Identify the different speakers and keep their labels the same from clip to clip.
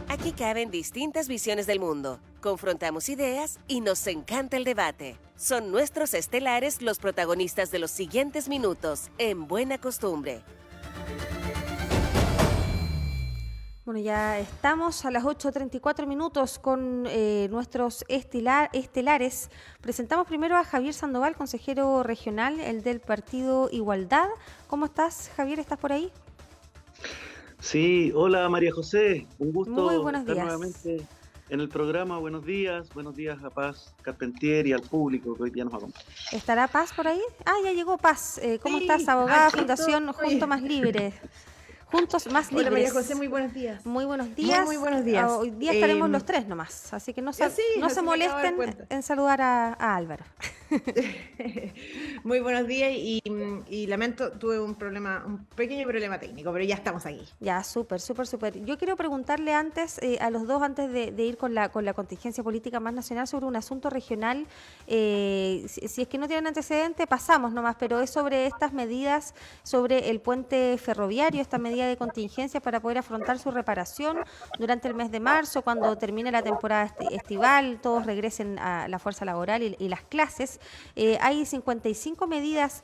Speaker 1: Aquí caben distintas visiones del mundo, confrontamos ideas y nos encanta el debate. Son nuestros estelares los protagonistas de los siguientes minutos, en Buena Costumbre.
Speaker 2: Bueno, ya estamos a las 8:34 minutos con nuestros estelares. Presentamos primero a Javier Sandoval, consejero regional, el del Partido Igualdad. ¿Cómo estás, Javier? ¿Estás por ahí?
Speaker 3: Sí, hola María José, un
Speaker 2: Muy
Speaker 3: gusto
Speaker 2: buenos
Speaker 3: estar
Speaker 2: días.
Speaker 3: nuevamente en el programa. Buenos días a Paz Carpentier y al público que hoy día nos acompaña.
Speaker 2: ¿Estará Paz por ahí? Ah, ya llegó Paz. ¿Cómo estás,
Speaker 4: Sí,
Speaker 2: abogada,
Speaker 4: aquí
Speaker 2: Fundación Juntos
Speaker 4: estoy.
Speaker 2: Más Libres? Juntos Más
Speaker 4: Hola María José,
Speaker 2: Libres.
Speaker 4: muy buenos días.
Speaker 2: Muy buenos
Speaker 4: Muy
Speaker 2: días.
Speaker 4: buenos días.
Speaker 2: Hoy día estaremos los tres nomás, así que no se
Speaker 4: Sí, así me acabo de dar
Speaker 2: molesten
Speaker 4: cuenta.
Speaker 2: en saludar a Álvaro.
Speaker 4: Muy buenos días y lamento, tuve un pequeño problema técnico, pero ya estamos aquí.
Speaker 2: Ya, súper, súper, súper. Yo quiero preguntarle antes, a los dos, antes de ir con la contingencia política más nacional, sobre un asunto regional. Si es que no tienen antecedente, pasamos nomás, pero es sobre estas medidas, sobre el puente ferroviario, esta medida de contingencia para poder afrontar su reparación durante el mes de marzo, cuando termine la temporada estival, todos regresen a la fuerza laboral y las clases. Hay 55 medidas.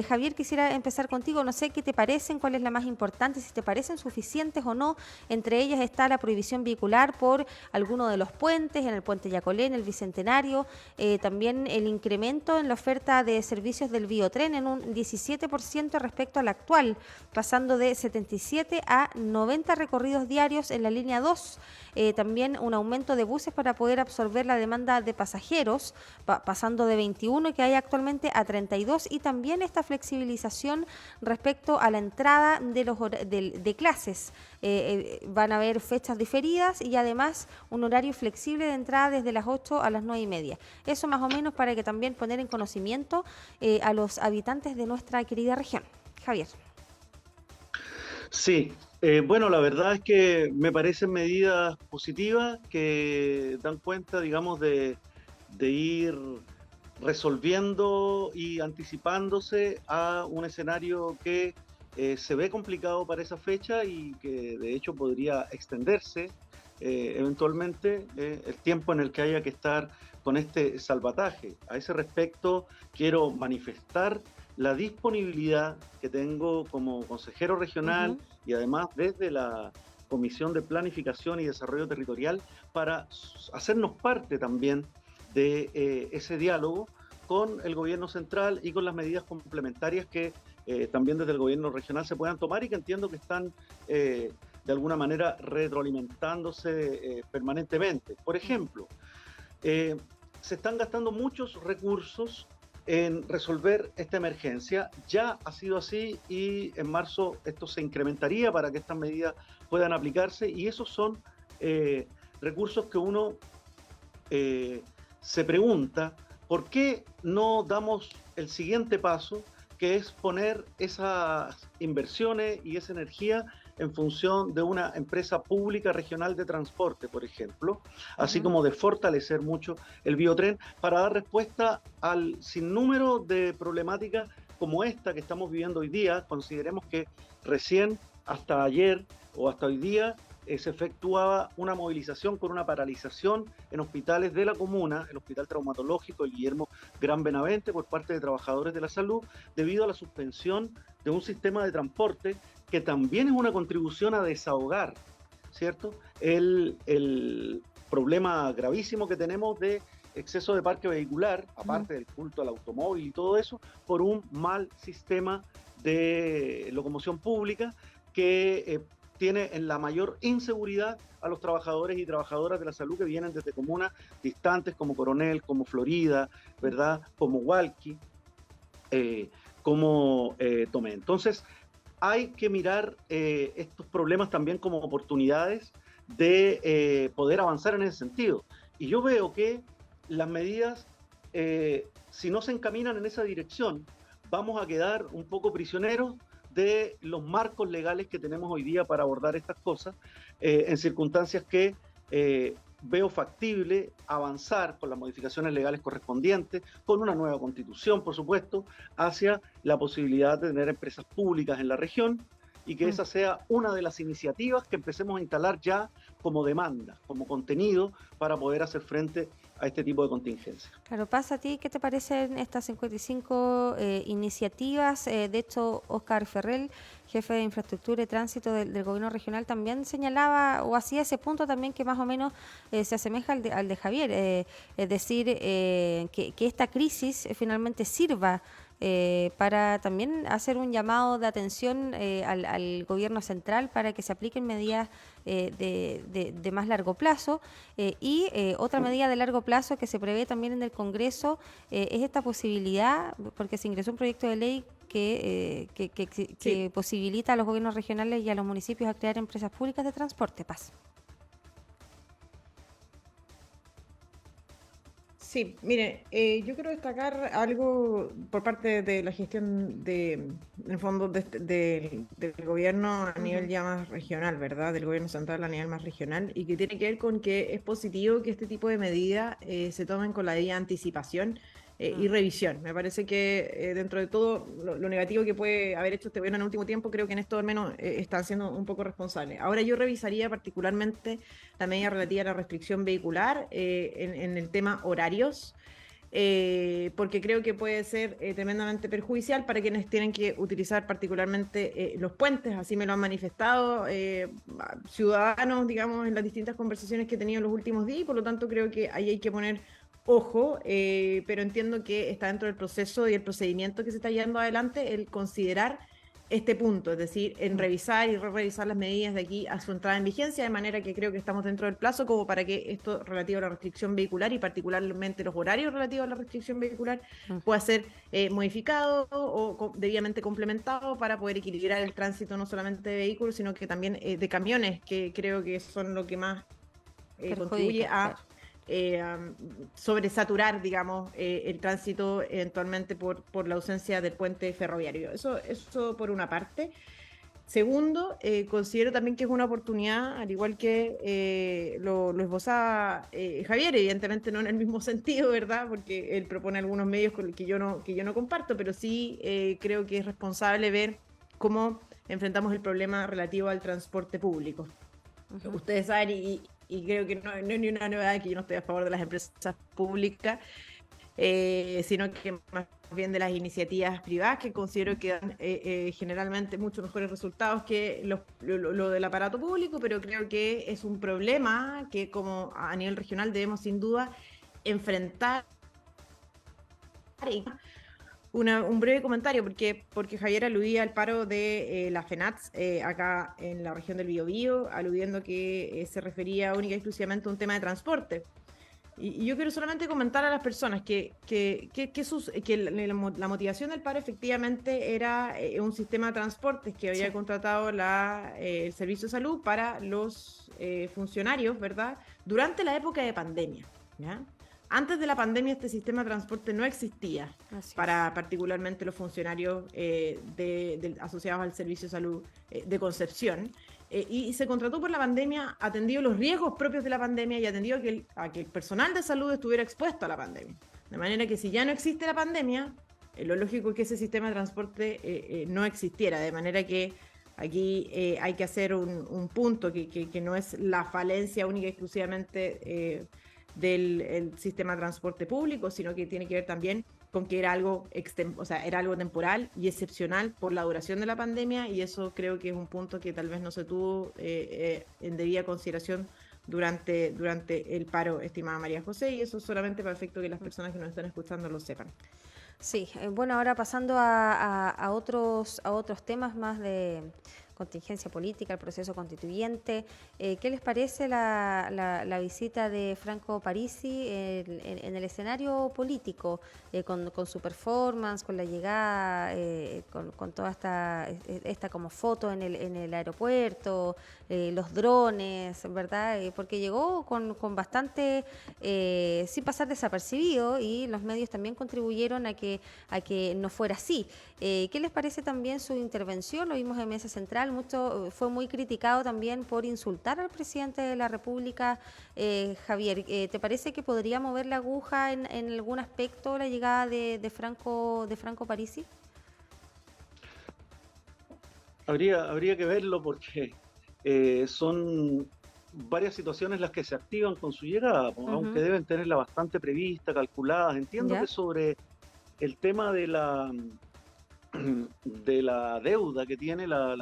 Speaker 2: Javier, quisiera empezar contigo. No sé qué te parecen, cuál es la más importante, si te parecen suficientes o no. Entre ellas está la prohibición vehicular por alguno de los puentes, en el puente Yacolé, en el Bicentenario. También el incremento en la oferta de servicios del biotren en un 17% respecto al actual, pasando de 77 a 90 recorridos diarios en la línea 2. También un aumento de buses para poder absorber la demanda de pasajeros, pasando de 21 que hay actualmente a 32, y también esta flexibilización respecto a la entrada de clases. Van a haber fechas diferidas y además un horario flexible de entrada desde las 8 a las 9:30. Eso más o menos para que también poner en conocimiento a los habitantes de nuestra querida región. Javier.
Speaker 3: Sí, bueno, la verdad es que me parecen medidas positivas que dan cuenta, digamos, de ir resolviendo y anticipándose a un escenario que se ve complicado para esa fecha y que de hecho podría extenderse eventualmente el tiempo en el que haya que estar con este salvataje. A ese respecto, quiero manifestar la disponibilidad que tengo como consejero regional y además desde la Comisión de Planificación y Desarrollo Territorial para hacernos parte también de ese diálogo con el gobierno central y con las medidas complementarias que también desde el gobierno regional se puedan tomar y que entiendo que están de alguna manera retroalimentándose permanentemente. Por ejemplo, se están gastando muchos recursos en resolver esta emergencia. Ya ha sido así y en marzo esto se incrementaría para que estas medidas puedan aplicarse, y esos son recursos que uno se pregunta por qué no damos el siguiente paso, que es poner esas inversiones y esa energía en función de una empresa pública regional de transporte, por ejemplo, así como de fortalecer mucho el biotren para dar respuesta al sinnúmero de problemáticas como esta que estamos viviendo hoy día. Consideremos que recién hasta ayer o hasta hoy día se efectuaba una movilización con una paralización en hospitales de la comuna, el Hospital Traumatológico el Guillermo Gran Benavente, por parte de trabajadores de la salud, debido a la suspensión de un sistema de transporte que también es una contribución a desahogar, ¿cierto?, el problema gravísimo que tenemos de exceso de parque vehicular, aparte del culto al automóvil y todo eso, por un mal sistema de locomoción pública que tiene en la mayor inseguridad a los trabajadores y trabajadoras de la salud que vienen desde comunas distantes como Coronel, como Florida, ¿verdad?, como Hualqui, como Tomé. Entonces, hay que mirar estos problemas también como oportunidades de poder avanzar en ese sentido. Y yo veo que las medidas, si no se encaminan en esa dirección, vamos a quedar un poco prisioneros de los marcos legales que tenemos hoy día para abordar estas cosas, en circunstancias que veo factible avanzar con las modificaciones legales correspondientes, con una nueva constitución, por supuesto, hacia la posibilidad de tener empresas públicas en la región y que esa sea una de las iniciativas que empecemos a instalar ya como demanda, como contenido, para poder hacer frente a este tipo de contingencias.
Speaker 2: Claro, pasa a ti, ¿qué te parecen estas 55 iniciativas? De hecho, Óscar Ferrell, jefe de infraestructura y tránsito del gobierno regional, también señalaba o hacía ese punto también que más o menos se asemeja al de Javier, es decir, que esta crisis finalmente sirva para también hacer un llamado de atención al gobierno central para que se apliquen medidas de más largo plazo y otra medida de largo plazo que se prevé también en el Congreso es esta posibilidad, porque se ingresó un proyecto de ley que posibilita a los gobiernos regionales y a los municipios a crear empresas públicas de transporte, Paz.
Speaker 4: Sí, mire, yo quiero destacar algo por parte de la gestión en el fondo, del gobierno a nivel ya más regional, ¿verdad? Del gobierno central a nivel más regional, y que tiene que ver con que es positivo que este tipo de medidas se tomen con la debida anticipación y revisión. Me parece que dentro de todo lo negativo que puede haber hecho este gobierno en el último tiempo, creo que en esto al menos están siendo un poco responsables. Ahora yo revisaría particularmente la medida relativa a la restricción vehicular en el tema horarios, porque creo que puede ser tremendamente perjudicial para quienes tienen que utilizar particularmente los puentes, así me lo han manifestado ciudadanos, digamos, en las distintas conversaciones que he tenido en los últimos días, y por lo tanto creo que ahí hay que poner ojo, pero entiendo que está dentro del proceso y el procedimiento que se está llevando adelante el considerar este punto, es decir, en revisar y revisar las medidas de aquí a su entrada en vigencia, de manera que creo que estamos dentro del plazo como para que esto relativo a la restricción vehicular y particularmente los horarios relativos a la restricción vehicular pueda ser modificado o debidamente complementado para poder equilibrar el tránsito no solamente de vehículos, sino que también de camiones, que creo que son lo que más contribuye a sobresaturar, digamos, el tránsito eventualmente por la ausencia del puente ferroviario. Eso por una parte. Segundo, considero también que es una oportunidad, al igual que lo esbozaba Javier, evidentemente no en el mismo sentido, ¿verdad? Porque él propone algunos medios con los que yo no comparto, pero sí creo que es responsable ver cómo enfrentamos el problema relativo al transporte público. Ustedes saben, y creo que no es ni una novedad que yo no estoy a favor de las empresas públicas, sino que más bien de las iniciativas privadas, que considero que dan generalmente mucho mejores resultados que lo del aparato público, pero creo que es un problema que como a nivel regional debemos sin duda enfrentar. Un breve comentario, porque Javier aludía al paro de la FENATS acá en la región del Biobío, aludiendo que se refería única y exclusivamente a un tema de transporte. Y yo quiero solamente comentar a las personas que la motivación del paro efectivamente era un sistema de transportes que había contratado el Servicio de Salud para los funcionarios, ¿verdad? Durante la época de pandemia, ¿ya? Antes de la pandemia este sistema de transporte no existía para particularmente los funcionarios asociados al Servicio de Salud de Concepción. Y se contrató por la pandemia, atendió los riesgos propios de la pandemia y atendió a que el personal de salud estuviera expuesto a la pandemia. De manera que si ya no existe la pandemia, lo lógico es que ese sistema de transporte no existiera. De manera que aquí hay que hacer un punto que no es la falencia única y exclusivamente del sistema de transporte público, sino que tiene que ver también con que era algo temporal y excepcional por la duración de la pandemia, y eso creo que es un punto que tal vez no se tuvo en debida consideración durante el paro, estimada María José, y eso solamente para efecto que las personas que nos están escuchando lo sepan.
Speaker 2: Sí, bueno, ahora pasando a otros temas más de contingencia política, el proceso constituyente. ¿Qué les parece la visita de Franco Parisi en el escenario político, con su performance, con la llegada, con toda esta como foto en el aeropuerto, los drones, ¿verdad? Porque llegó con bastante, sin pasar desapercibido, y los medios también contribuyeron a que no fuera así. ¿Qué les parece también su intervención? Lo vimos en Mesa Central, fue muy criticado también por insultar al presidente de la República. Javier, ¿te parece que podría mover la aguja en algún aspecto la llegada de Franco Parisi?
Speaker 3: Habría que verlo porque son varias situaciones las que se activan con su llegada, pues, aunque
Speaker 2: Ujú.
Speaker 3: deben tenerla bastante prevista, calculada. Entiendo que
Speaker 2: ¿Ya?
Speaker 3: sobre el tema de de la deuda que tiene la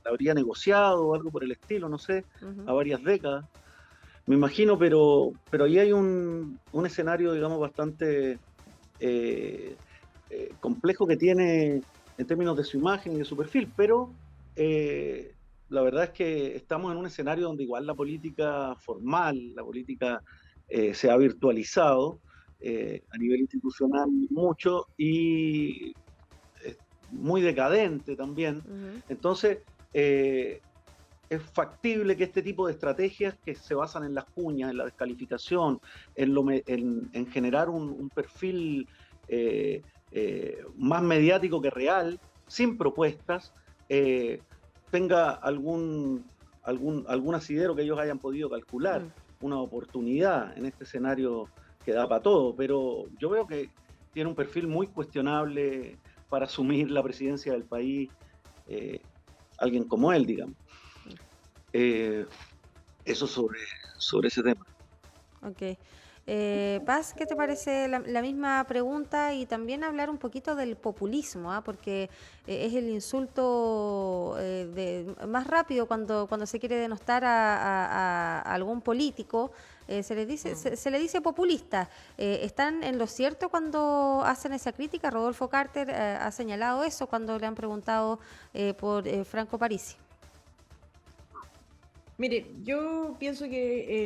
Speaker 3: habría negociado o algo por el estilo, no sé,
Speaker 2: Ujú.
Speaker 3: a varias décadas, me imagino, pero ahí hay un escenario, digamos, bastante eh, complejo que tiene en términos de su imagen y de su perfil, pero eh, la verdad es que estamos en un escenario donde igual la política formal, la política se ha virtualizado a nivel institucional mucho y es muy decadente también.
Speaker 2: Ujú.
Speaker 3: Entonces, es factible que este tipo de estrategias que se basan en las cuñas, en la descalificación, en generar un perfil más mediático que real, sin propuestas, eh, tenga algún asidero que ellos hayan podido calcular,
Speaker 2: Mm.
Speaker 3: una oportunidad en este escenario que da para todo. Pero yo veo que tiene un perfil muy cuestionable para asumir la presidencia del país, eh, alguien como él, digamos. Eh, Eso sobre ese tema.
Speaker 2: Ok. Paz, ¿qué te parece la misma pregunta y también hablar un poquito del populismo? Porque es el insulto más rápido cuando se quiere denostar a algún político, se le dice populista. ¿Están en lo cierto cuando hacen esa crítica? Rodolfo Carter ha señalado eso cuando le han preguntado por Franco Parisi.
Speaker 4: Mire, yo pienso que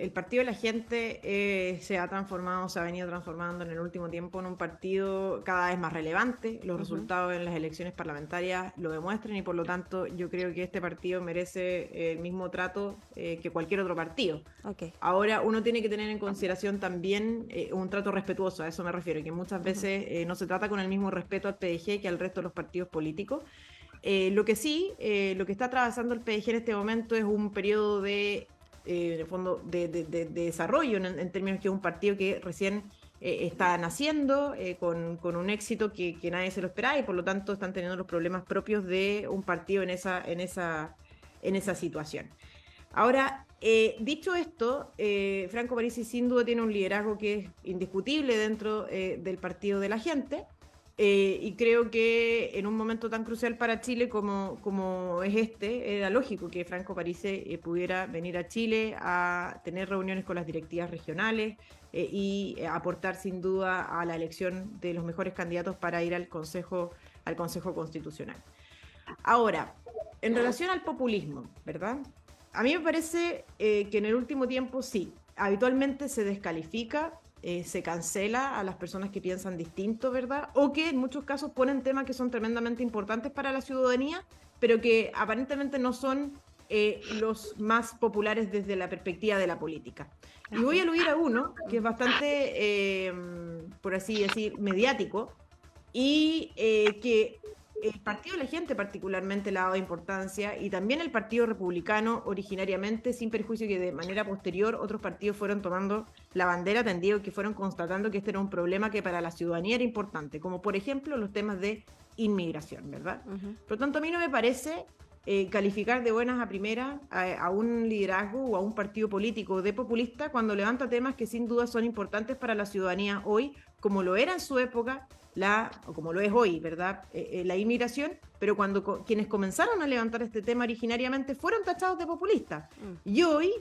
Speaker 4: el Partido de la Gente se ha transformado, se ha venido transformando en el último tiempo en un partido cada vez más relevante. Los
Speaker 2: Ujú.
Speaker 4: resultados en las elecciones parlamentarias lo demuestran y por lo tanto yo creo que este partido merece el mismo trato que cualquier otro partido.
Speaker 2: Ok.
Speaker 4: Ahora uno tiene que tener en consideración también un trato respetuoso, a eso me refiero, que muchas
Speaker 2: Ujú.
Speaker 4: veces no se trata con el mismo respeto al PDG que al resto de los partidos políticos. Lo que sí, lo que está atravesando el PDG en este momento es un periodo en el fondo, de desarrollo, en términos que es un partido que recién está naciendo, con un éxito que nadie se lo esperaba y por lo tanto están teniendo los problemas propios de un partido en esa situación. Ahora, dicho esto, Franco Parisi sin duda tiene un liderazgo que es indiscutible dentro del Partido de la Gente. Y creo que en un momento tan crucial para Chile como es este, era lógico que Franco Parisi pudiera venir a Chile a tener reuniones con las directivas regionales y aportar sin duda a la elección de los mejores candidatos para ir al Consejo Constitucional. Ahora, en relación al populismo, ¿verdad? A mí me parece que en el último tiempo sí, habitualmente se descalifica, se cancela a las personas que piensan distinto, ¿verdad? O que en muchos casos ponen temas que son tremendamente importantes para la ciudadanía, pero que aparentemente no son los más populares desde la perspectiva de la política. Y voy a aludir a uno que es bastante, por así decir, mediático, y que el Partido de la Gente particularmente le ha dado importancia y también el Partido Republicano originariamente, sin perjuicio que de manera posterior otros partidos fueron tomando la bandera tendida y que fueron constatando que este era un problema que para la ciudadanía era importante, como por ejemplo los temas de inmigración, ¿verdad?
Speaker 2: Ujú.
Speaker 4: Por lo tanto, a mí no me parece calificar de buenas a primeras a un liderazgo o a un partido político de populista cuando levanta temas que sin duda son importantes para la ciudadanía hoy, como lo era en su época o como lo es hoy, ¿verdad? La inmigración, pero cuando quienes comenzaron a levantar este tema originariamente fueron tachados de populistas.
Speaker 2: Mm.
Speaker 4: Y hoy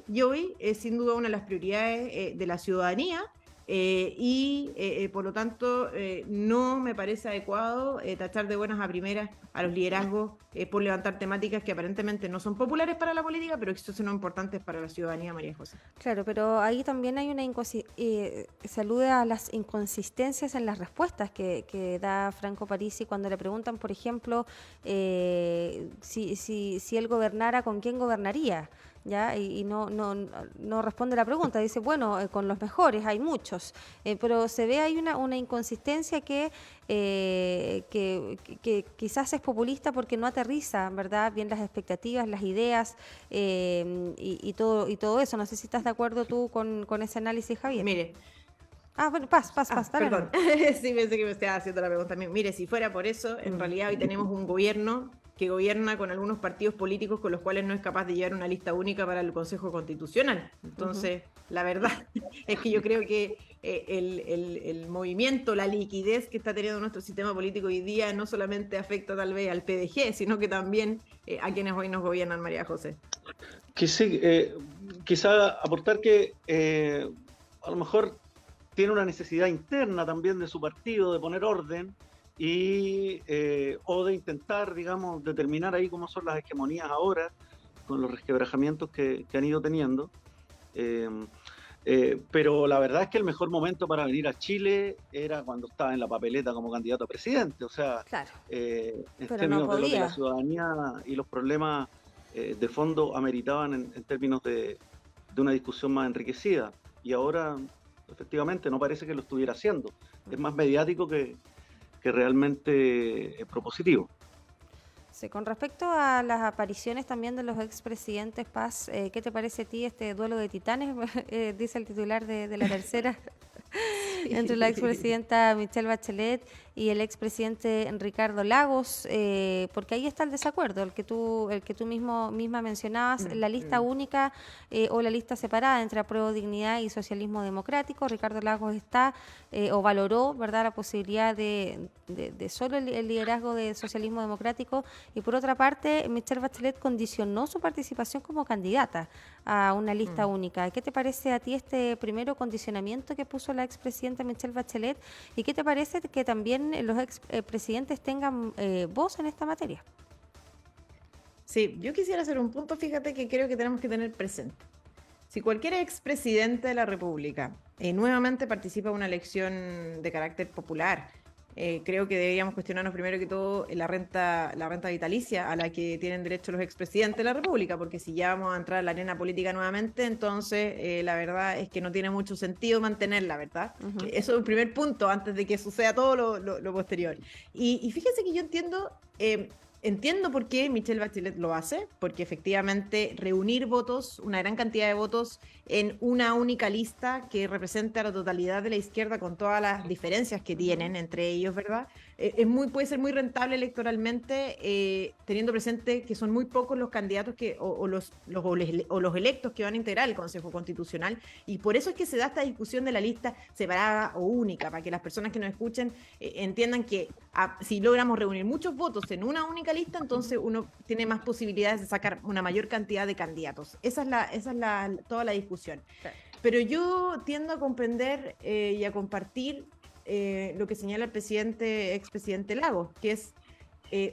Speaker 4: es sin duda una de las prioridades de la ciudadanía por lo tanto no me parece adecuado tachar de buenas a primeras a los liderazgos por levantar temáticas que aparentemente no son populares para la política, pero que son importantes para la ciudadanía, María José.
Speaker 2: Claro, pero ahí también hay se alude a las inconsistencias en las respuestas que da Franco Parisi cuando le preguntan, por ejemplo, si él gobernara, ¿con quién gobernaría? ¿Ya? Y no responde la pregunta, dice, bueno, con los mejores, hay muchos, pero se ve ahí una inconsistencia que quizás es populista porque no aterriza, ¿verdad?, bien las expectativas, las ideas y todo eso. No sé si estás de acuerdo tú con ese análisis, Javier.
Speaker 4: Mire,
Speaker 2: Bueno, paz, dale
Speaker 4: perdón,
Speaker 2: nomás.
Speaker 4: sí pensé que me estaba haciendo la pregunta. Mire, si fuera por eso, en realidad hoy tenemos un gobierno que gobierna con algunos partidos políticos con los cuales no es capaz de llevar una lista única para el Consejo Constitucional. Entonces, la verdad es que yo creo que el movimiento, la liquidez que está teniendo nuestro sistema político hoy día no solamente afecta tal vez al PDG, sino que también a quienes hoy nos gobiernan, María José.
Speaker 3: Que sí, quizá aportar que a lo mejor tiene una necesidad interna también de su partido de poner orden o de intentar, digamos, determinar ahí cómo son las hegemonías ahora, con los resquebrajamientos que han ido teniendo. Pero la verdad es que el mejor momento para venir a Chile era cuando estaba en la papeleta como candidato a presidente. O sea,
Speaker 2: Claro,
Speaker 3: en
Speaker 2: pero
Speaker 3: términos
Speaker 2: no
Speaker 3: de lo que la
Speaker 2: podía.
Speaker 3: ciudadanía y los problemas de fondo ameritaban en términos de una discusión más enriquecida. Y ahora, efectivamente, no parece que lo estuviera haciendo. Es más mediático que realmente propositivo.
Speaker 2: Sí, con respecto a las apariciones también de los expresidentes, Paz, ¿qué te parece a ti este duelo de titanes? Dice el titular de La Tercera, entre la expresidenta Michelle Bachelet y el expresidente Ricardo Lagos, porque ahí está el desacuerdo, el que tú misma mencionabas, la lista única o la lista separada entre Apruebo Dignidad y Socialismo Democrático. Ricardo Lagos está o valoró, ¿verdad?, la posibilidad de solo el liderazgo del Socialismo Democrático, y por otra parte Michelle Bachelet condicionó su participación como candidata a una lista única. ¿Qué te parece a ti este primero condicionamiento que puso la expresidenta Michelle Bachelet, y qué te parece que también los expresidentes tengan voz en esta materia?
Speaker 4: Sí, yo quisiera hacer un punto, fíjate, que creo que tenemos que tener presente. Si cualquier expresidente de la República nuevamente participa en una elección de carácter popular, creo que deberíamos cuestionarnos primero que todo la renta vitalicia a la que tienen derecho los expresidentes de la República, porque si ya vamos a entrar a la arena política nuevamente, entonces la verdad es que no tiene mucho sentido mantenerla, ¿verdad? Eso es un primer punto antes de que suceda todo lo posterior. Y fíjense que yo entiendo por qué Michelle Bachelet lo hace, porque efectivamente reunir votos, una gran cantidad de votos en una única lista que representa a la totalidad de la izquierda con todas las diferencias que tienen entre ellos, ¿verdad? Puede ser muy rentable electoralmente, teniendo presente que son muy pocos los candidatos o los electos que van a integrar el Consejo Constitucional, y por eso es que se da esta discusión de la lista separada o única, para que las personas que nos escuchen entiendan que si logramos reunir muchos votos en una única lista, entonces uno tiene más posibilidades de sacar una mayor cantidad de candidatos. Esa es toda la discusión.
Speaker 2: Claro.
Speaker 4: Pero yo tiendo a comprender y a compartir lo que señala el expresidente Lagos, que es,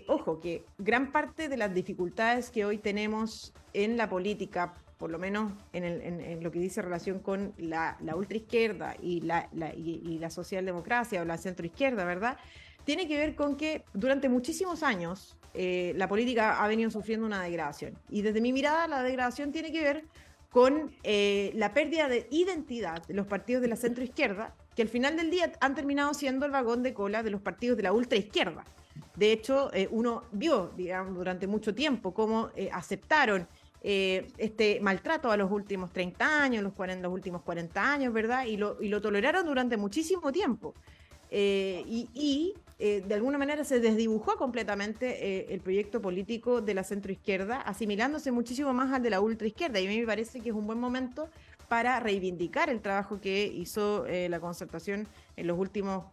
Speaker 4: ojo, que gran parte de las dificultades que hoy tenemos en la política, por lo menos en lo que dice relación con la ultraizquierda y la socialdemocracia o la centroizquierda, ¿verdad?, tiene que ver con que durante muchísimos años la política ha venido sufriendo una degradación. Y desde mi mirada, la degradación tiene que ver con la pérdida de identidad de los partidos de la centroizquierda, que al final del día han terminado siendo el vagón de cola de los partidos de la ultraizquierda. De hecho, uno vio, digamos, durante mucho tiempo cómo aceptaron este maltrato a los últimos 30 años, los últimos 40 años, ¿verdad? Y lo toleraron durante muchísimo tiempo. De alguna manera se desdibujó completamente el proyecto político de la centroizquierda, asimilándose muchísimo más al de la ultraizquierda, y a mí me parece que es un buen momento para reivindicar el trabajo que hizo la Concertación en los últimos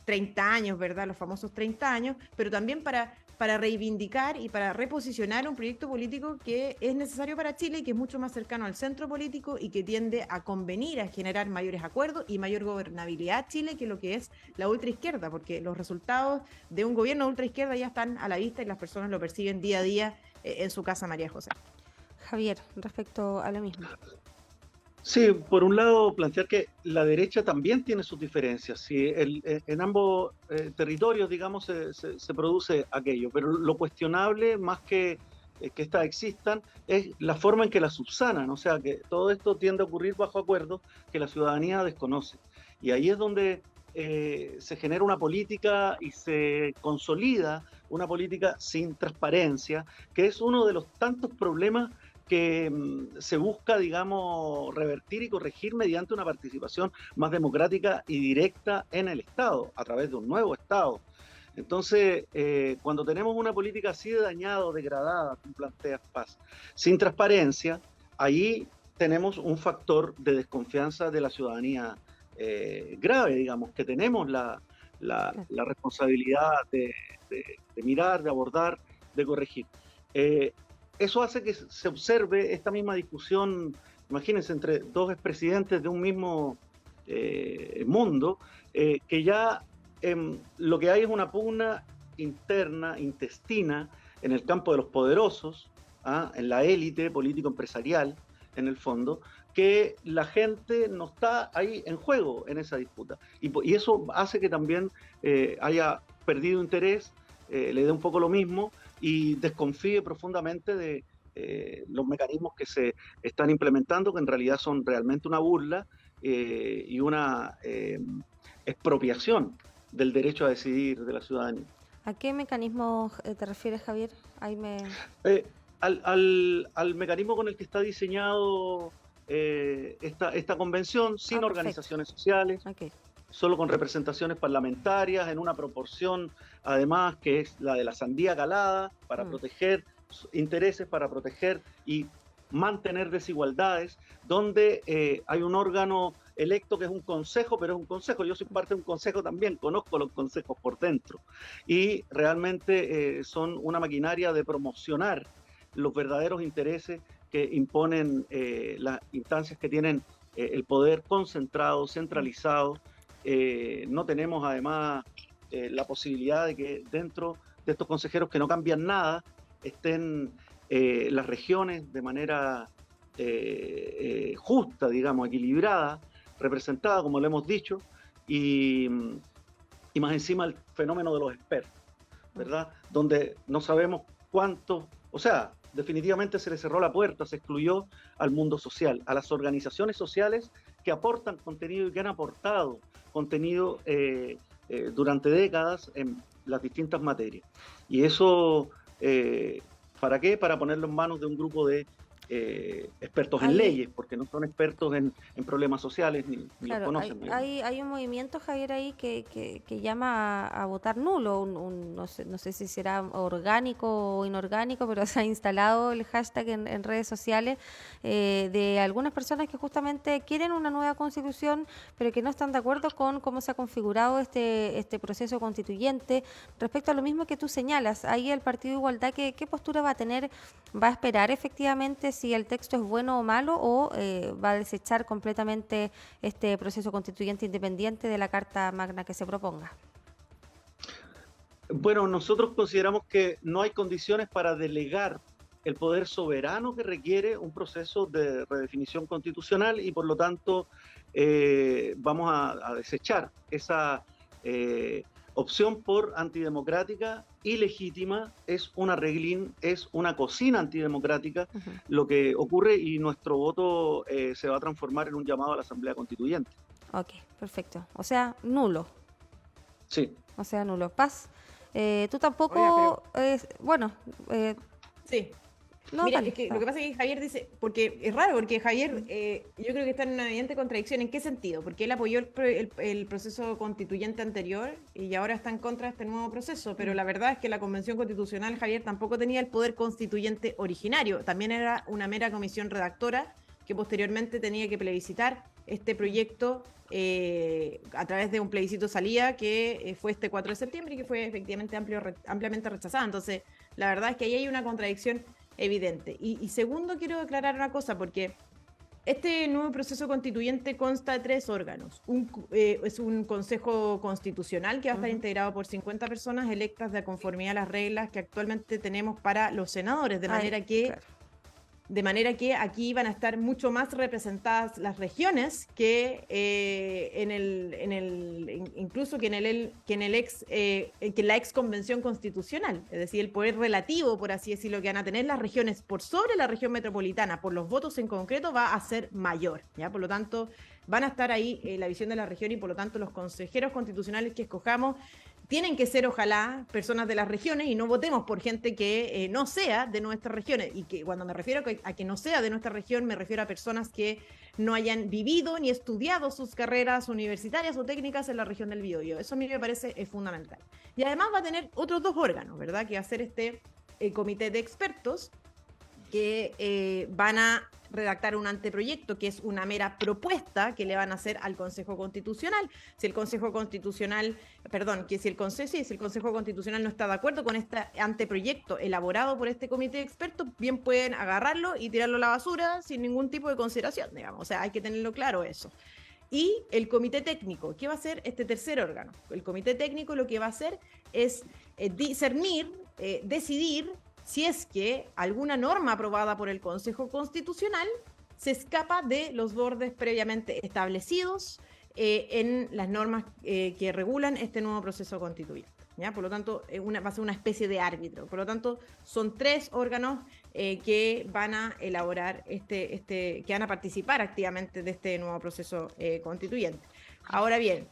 Speaker 4: 30 años, ¿verdad? Los famosos 30 años, pero también para reivindicar y para reposicionar un proyecto político que es necesario para Chile y que es mucho más cercano al centro político y que tiende a convenir, a generar mayores acuerdos y mayor gobernabilidad a Chile que lo que es la ultraizquierda, porque los resultados de un gobierno de ultraizquierda ya están a la vista y las personas lo perciben día a día en su casa, María José.
Speaker 2: Javier, respecto a lo mismo.
Speaker 3: Sí, por un lado plantear que la derecha también tiene sus diferencias. Sí, en ambos territorios, digamos, se produce aquello, pero lo cuestionable, más que estas existan, es la forma en que las subsanan. O sea, que todo esto tiende a ocurrir bajo acuerdos que la ciudadanía desconoce. Y ahí es donde se genera una política y se consolida una política sin transparencia, que es uno de los tantos problemas que se busca, digamos, revertir y corregir mediante una participación más democrática y directa en el Estado, a través de un nuevo Estado. Entonces, cuando tenemos una política así de dañada o degradada, tú planteas Paz, sin transparencia, ahí tenemos un factor de desconfianza de la ciudadanía grave, digamos, que tenemos la responsabilidad de mirar, de abordar, de corregir. Eso hace que se observe esta misma discusión, imagínense, entre dos expresidentes de un mismo mundo, que ya lo que hay es una pugna interna, intestina, en el campo de los poderosos, en la élite político-empresarial, en el fondo, que la gente no está ahí en juego en esa disputa. Y eso hace que también haya perdido interés, le dé un poco lo mismo y desconfíe profundamente de los mecanismos que se están implementando, que en realidad son realmente una burla y una expropiación del derecho a decidir de la ciudadanía.
Speaker 2: ¿A qué mecanismo te refieres, Javier? Ahí me...
Speaker 3: Al mecanismo con el que está diseñado esta convención, sin organizaciones sociales, solo con representaciones parlamentarias, en una proporción, además, que es la de la sandía calada, para proteger intereses, para proteger y mantener desigualdades, donde hay un órgano electo que es un consejo, pero es un consejo. Yo soy parte de un consejo también, conozco los consejos por dentro, y realmente son una maquinaria de promocionar los verdaderos intereses que imponen las instancias que tienen el poder concentrado, centralizado. No tenemos además la posibilidad de que dentro de estos consejeros que no cambian nada estén las regiones de manera justa, digamos, equilibrada, representada, como lo hemos dicho, y más encima el fenómeno de los expertos, ¿verdad? Donde no sabemos cuántos, o sea, definitivamente se le cerró la puerta, se excluyó al mundo social, a las organizaciones sociales que aportan contenido y que han aportado contenido durante décadas en las distintas materias. Y eso, ¿para qué? Para ponerlo en manos de un grupo de expertos en leyes, porque no son expertos en problemas sociales ni los conocen.
Speaker 2: Hay un movimiento, Javier, ahí que llama a votar nulo, no sé si será orgánico o inorgánico, pero se ha instalado el hashtag en redes sociales de algunas personas que justamente quieren una nueva constitución, pero que no están de acuerdo con cómo se ha configurado este proceso constituyente. Respecto a lo mismo que tú señalas, ahí el Partido de Igualdad, ¿qué postura va a tener? ¿Va a esperar efectivamente si el texto es bueno o malo, o va a desechar completamente este proceso constituyente independiente de la Carta Magna que se proponga?
Speaker 3: Bueno, nosotros consideramos que no hay condiciones para delegar el poder soberano que requiere un proceso de redefinición constitucional y por lo tanto vamos a desechar esa opción por antidemocrática, ilegítima, es un arreglín, es una cocina antidemocrática lo que ocurre, y nuestro voto se va a transformar en un llamado a la Asamblea Constituyente.
Speaker 2: Ok, perfecto. O sea, nulo.
Speaker 3: Sí.
Speaker 2: O sea, nulo. Paz, tú tampoco...
Speaker 4: Oiga, sí.
Speaker 2: No,
Speaker 4: mira,
Speaker 2: dale,
Speaker 4: es que lo que pasa es que Javier dice, porque es raro, porque Javier yo creo que está en una evidente contradicción. ¿En qué sentido? Porque él apoyó el proceso constituyente anterior y ahora está en contra de este nuevo proceso, pero la verdad es que la Convención Constitucional, Javier, tampoco tenía el poder constituyente originario, también era una mera comisión redactora que posteriormente tenía que plebiscitar este proyecto a través de un plebiscito salida que fue este 4 de septiembre y que fue efectivamente ampliamente rechazada. Entonces, la verdad es que ahí hay una contradicción evidente. Y segundo, quiero aclarar una cosa, porque este nuevo proceso constituyente consta de 3 órganos. Es un consejo constitucional que va a estar integrado por 50 personas electas de conformidad a las reglas que actualmente tenemos para los senadores, de manera que aquí van a estar mucho más representadas las regiones que incluso que en la ex convención constitucional. Es decir, el poder relativo, por así decirlo, que van a tener las regiones por sobre la región metropolitana, por los votos en concreto, va a ser mayor, ¿ya? Por lo tanto, van a estar ahí la visión de la región y por lo tanto los consejeros constitucionales que escojamos tienen que ser, ojalá, personas de las regiones y no votemos por gente que no sea de nuestras regiones. Y que cuando me refiero a que no sea de nuestra región, me refiero a personas que no hayan vivido ni estudiado sus carreras universitarias o técnicas en la región del Biobío. Eso a mí me parece fundamental. Y además va a tener otros 2 órganos, ¿verdad? Que va a ser este comité de expertos que van a redactar un anteproyecto, que es una mera propuesta que le van a hacer al Consejo Constitucional. Si el Consejo Constitucional, si el Consejo Constitucional no está de acuerdo con este anteproyecto elaborado por este comité de expertos, bien pueden agarrarlo y tirarlo a la basura sin ningún tipo de consideración, digamos. O sea, hay que tenerlo claro eso. Y el comité técnico, ¿qué va a hacer este tercer órgano? El comité técnico lo que va a hacer es discernir, decidir si es que alguna norma aprobada por el Consejo Constitucional se escapa de los bordes previamente establecidos en las normas que regulan este nuevo proceso constituyente, ¿ya? Por lo tanto, va a ser una especie de árbitro. Por lo tanto, son 3 órganos que van a elaborar que van a participar activamente de este nuevo proceso constituyente. Ahora bien,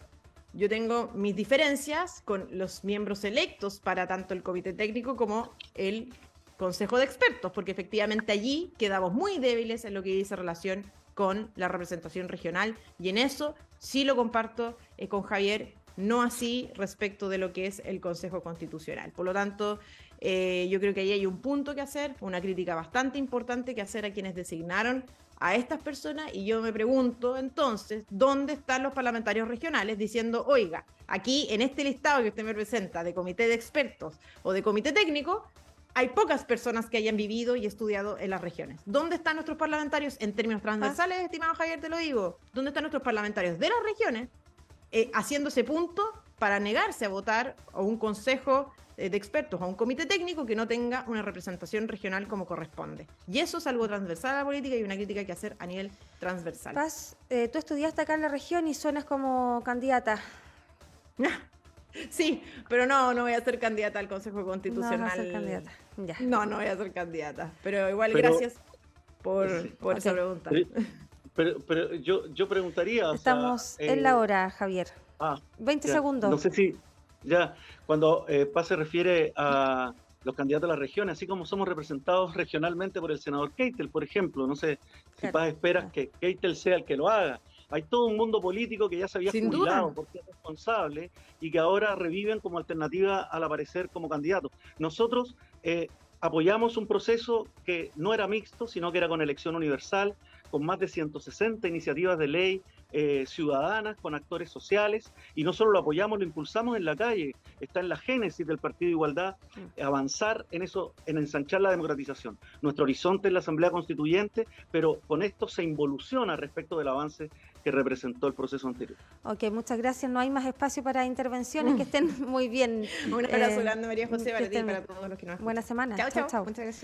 Speaker 4: yo tengo mis diferencias con los miembros electos para tanto el comité técnico como el Consejo de Expertos, porque efectivamente allí quedamos muy débiles en lo que dice relación con la representación regional, y en eso sí lo comparto con Javier, no así respecto de lo que es el Consejo Constitucional. Por lo tanto, yo creo que ahí hay un punto que hacer, una crítica bastante importante que hacer a quienes designaron a estas personas, y yo me pregunto entonces, ¿dónde están los parlamentarios regionales diciendo, oiga, aquí en este listado que usted me presenta de comité de expertos o de comité técnico, hay pocas personas que hayan vivido y estudiado en las regiones? ¿Dónde están nuestros parlamentarios en términos transversales, estimado Javier, te lo digo? ¿Dónde están nuestros parlamentarios de las regiones haciendo ese punto para negarse a votar a un consejo de expertos, a un comité técnico que no tenga una representación regional como corresponde? Y eso es algo transversal a la política y una crítica que hacer a nivel transversal.
Speaker 2: Paz, tú estudiaste acá en la región y suenas como candidata.
Speaker 4: Sí, pero no voy a ser candidata al Consejo Constitucional.
Speaker 2: No vas a ser candidata. Ya.
Speaker 4: No voy a ser candidata. Pero igual, gracias por esa pregunta.
Speaker 3: Pero yo preguntaría...
Speaker 2: Estamos en la hora, Javier. 20 segundos.
Speaker 3: No sé si ya, cuando Paz se refiere a los candidatos a las regiones, así como somos representados regionalmente por el senador Keitel, por ejemplo, no sé si Paz esperas que Keitel sea el que lo haga. Hay todo un mundo político que ya se había jubilado porque es responsable y que ahora reviven como alternativa al aparecer como candidato. Nosotros apoyamos un proceso que no era mixto, sino que era con elección universal, con más de 160 iniciativas de ley ciudadanas, con actores sociales, y no solo lo apoyamos, lo impulsamos en la calle. Está en la génesis del Partido de Igualdad avanzar en eso, en ensanchar la democratización. Nuestro horizonte es la Asamblea Constituyente, pero con esto se involuciona respecto del avance que representó el proceso anterior.
Speaker 2: Ok, muchas gracias. No hay más espacio para intervenciones. Que estén muy bien.
Speaker 4: Un abrazo grande, María José, para ti y para todos los que nos escuchan.
Speaker 2: Buena semana.
Speaker 4: Chao.
Speaker 2: Chao.
Speaker 4: Muchas gracias.